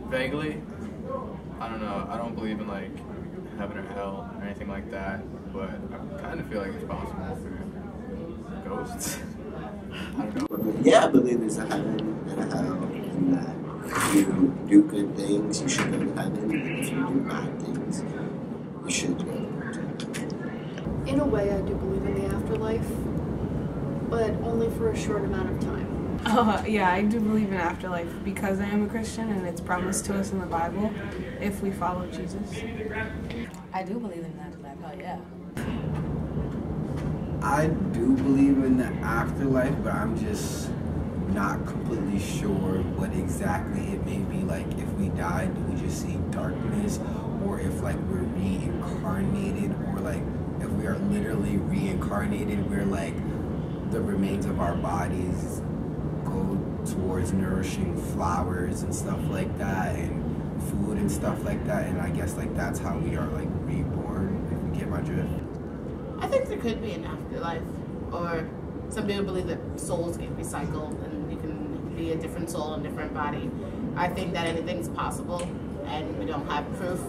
Vaguely. I don't know. I don't believe in like heaven or hell or anything like that, but I kind of feel like it's possible for ghosts. I don't know. Yeah, I believe there's a heaven and a hell, and that if you do good things, you should go to heaven, and if you do bad things, you should go to hell. In a way, I do believe in the afterlife, but only for a short amount of time. Yeah, I do believe in afterlife because I am a Christian and it's promised to us in the Bible if we follow Jesus. I do believe in afterlife, hell yeah. I do believe in the afterlife, but I'm just not completely sure what exactly it may be. Like, if we die, do we just see darkness? Or if, like, we're reincarnated? Or, like, if we are literally reincarnated, where, like, the remains of our bodies go towards nourishing flowers and stuff like that, and food and stuff like that, and I guess, like, that's how we are, like, reborn, if you get my drift. I think there could be an afterlife, or some people believe that souls get recycled and you can be a different soul in a different body. I think that anything's possible, and we don't have proof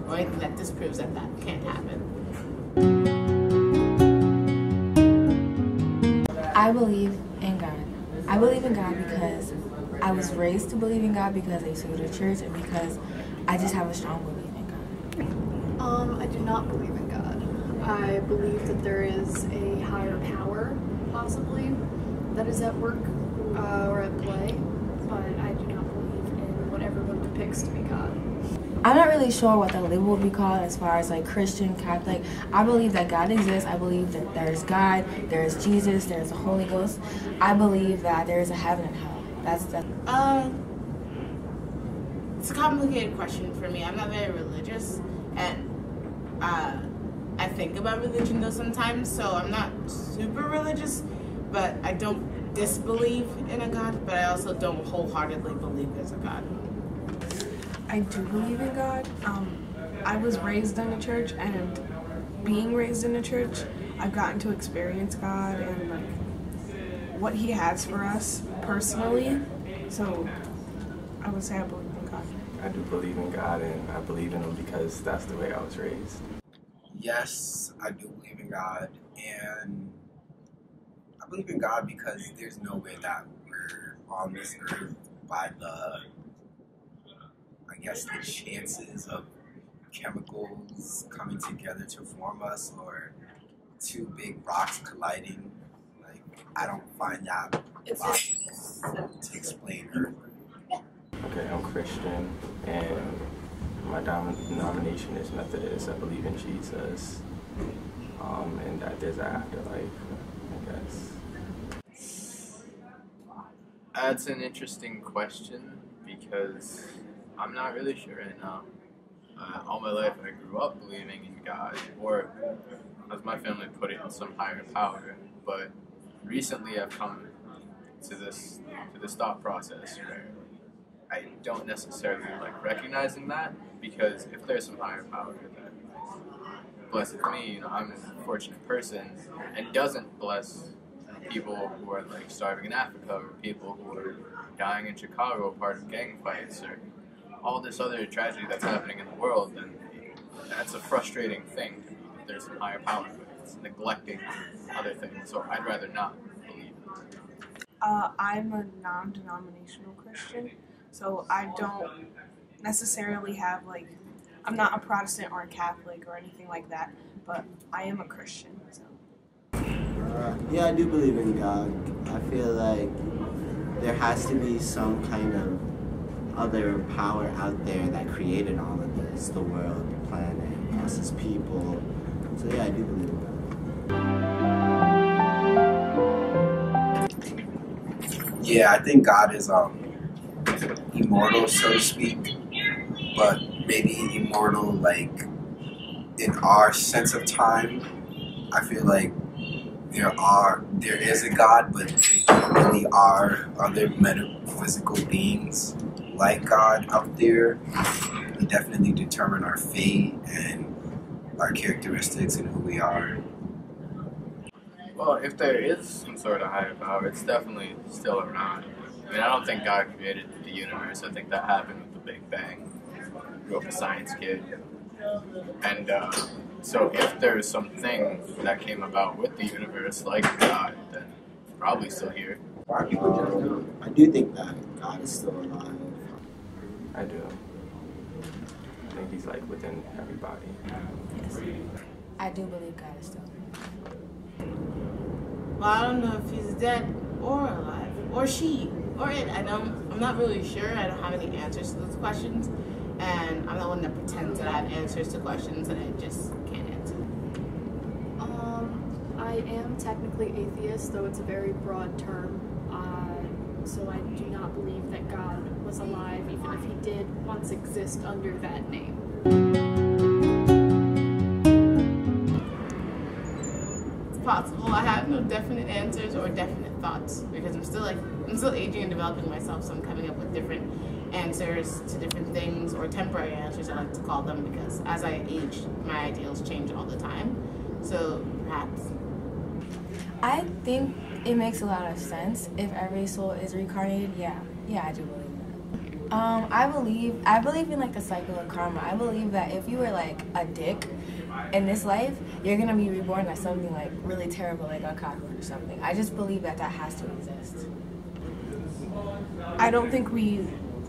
or anything that disproves that that can't happen. I believe in God. I believe in God because I was raised to believe in God because I used to go to church and because I just have a strong belief in God. I do not believe in God. I believe that there is a higher power, possibly, that is at work or at play, but I do not believe in what everyone depicts to be God. I'm not really sure what the label would be called as far as like Christian, Catholic. I believe that God exists. I believe that there's God, there's Jesus, there's the Holy Ghost. I believe that there is a heaven and hell. That's It's a complicated question for me. I'm not very religious, and I think about religion though sometimes, so I'm not super religious, but I don't disbelieve in a God, but I also don't wholeheartedly believe there's a God. I do believe in God. I was raised in a church, and being raised in a church, I've gotten to experience God and like what He has for us personally. So I would say I believe in God. I do believe in God, and I believe in Him because that's the way I was raised. Yes, I do believe in God, and I believe in God because there's no way that we're on this earth by the, I guess, the chances of chemicals coming together to form us, or two big rocks colliding. Like, I don't find that logical to explain Earth. Okay, I'm Christian, and my denomination is Methodist. I believe in Jesus, and that there's an afterlife, I guess. That's an interesting question because I'm not really sure right now. All my life I grew up believing in God, or as my family put it, in some higher power. But recently I've come to this thought process where I don't necessarily like recognizing that, because if there's some higher power that blesses me, you know, I'm a fortunate person, and doesn't bless people who are like starving in Africa, or people who are dying in Chicago, part of gang fights, or all this other tragedy that's happening in the world, then that's a frustrating thing to me, that there's some higher power, but it's neglecting other things, so I'd rather not believe it. I'm a non-denominational Christian, so I don't necessarily have like, I'm not a Protestant or a Catholic or anything like that, but I am a Christian. So. Yeah, I do believe in God. I feel like there has to be some kind of other power out there that created all of this, the world, the planet, us as people. So yeah, I do believe in God. Yeah, I think God is immortal, so to speak, but maybe immortal like in our sense of time. I feel like there is a God, but there really are other metaphysical beings like God out there. They definitely determine our fate and our characteristics and who we are. Well, if there is some sort of higher power, it's definitely still around. I mean, I don't think God created the universe. I think that happened with the Big Bang. Grew up a science kid. And so if there's something that came about with the universe like God, then it's probably still here. I do think that God is still alive. I do. I think he's like within everybody. Yes. I do believe God is still alive. Well, I don't know if he's dead or alive, or she, or it. I'm not really sure. I don't have any answers to those questions. And I'm not one that pretends that I have answers to questions that I just can't answer. I am technically atheist, though it's a very broad term. So I do not believe that God was alive, even if he did once exist under that name. It's possible. I have no definite answers or definite thoughts because I'm still aging and developing myself, so I'm coming up with different answers to different things, or temporary answers I like to call them, because as I age, my ideals change all the time. So perhaps. I think it makes a lot of sense if every soul is reincarnated. Yeah, I do believe that. I believe in like the cycle of karma. I believe that if you were like a dick in this life, you're gonna be reborn as something like really terrible, like a cockroach or something. I just believe that has to exist. I don't think we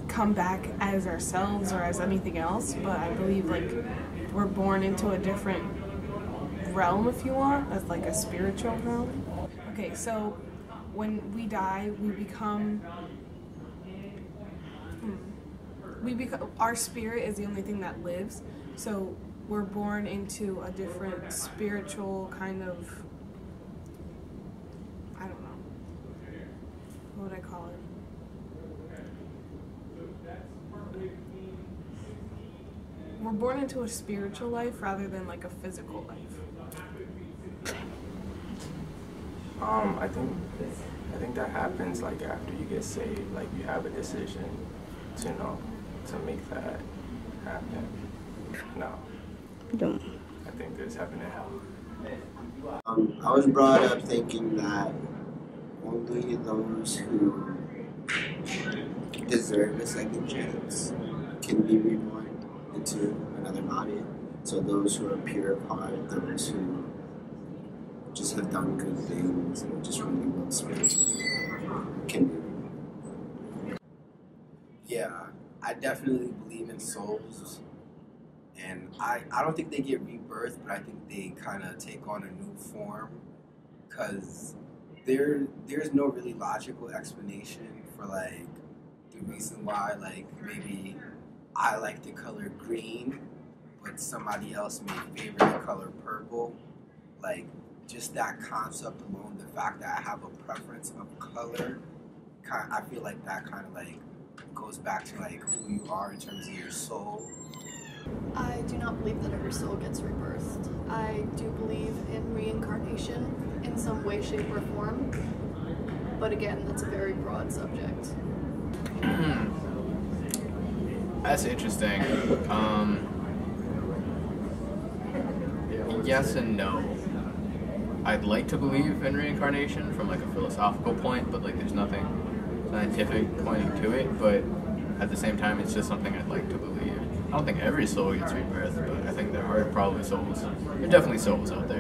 come back as ourselves or as anything else, but I believe like we're born into a different realm, if you want, as like a spiritual realm. Okay, so when we die, we become our spirit is the only thing that lives, so we're born into a different spiritual kind of, I don't know, what would I call it? We're born into a spiritual life rather than like a physical life. I think that happens like after you get saved. Like you have a decision to make that happen. No. Don't. I think there's heaven and hell. I was brought up thinking that only those who deserve a second chance can be reborn into another body. So those who are pure of heart, those who just have done good things and just really well spiritually can be reborn. Yeah, I definitely believe in souls. And I don't think they get rebirth, but I think they kind of take on a new form, because there's no really logical explanation for like the reason why like maybe I like the color green, but somebody else may favor the color purple. Like just that concept alone, the fact that I have a preference of color, I feel like that kind of like goes back to like who you are in terms of your soul. I do not believe that every soul gets rebirthed. I do believe in reincarnation in some way, shape, or form. But again, that's a very broad subject. That's interesting. Yes and no. I'd like to believe in reincarnation from like a philosophical point, but like there's nothing scientific pointing to it. But at the same time, it's just something I'd like to believe. I don't think every soul gets rebirth, but I think there are probably souls. There are definitely souls out there.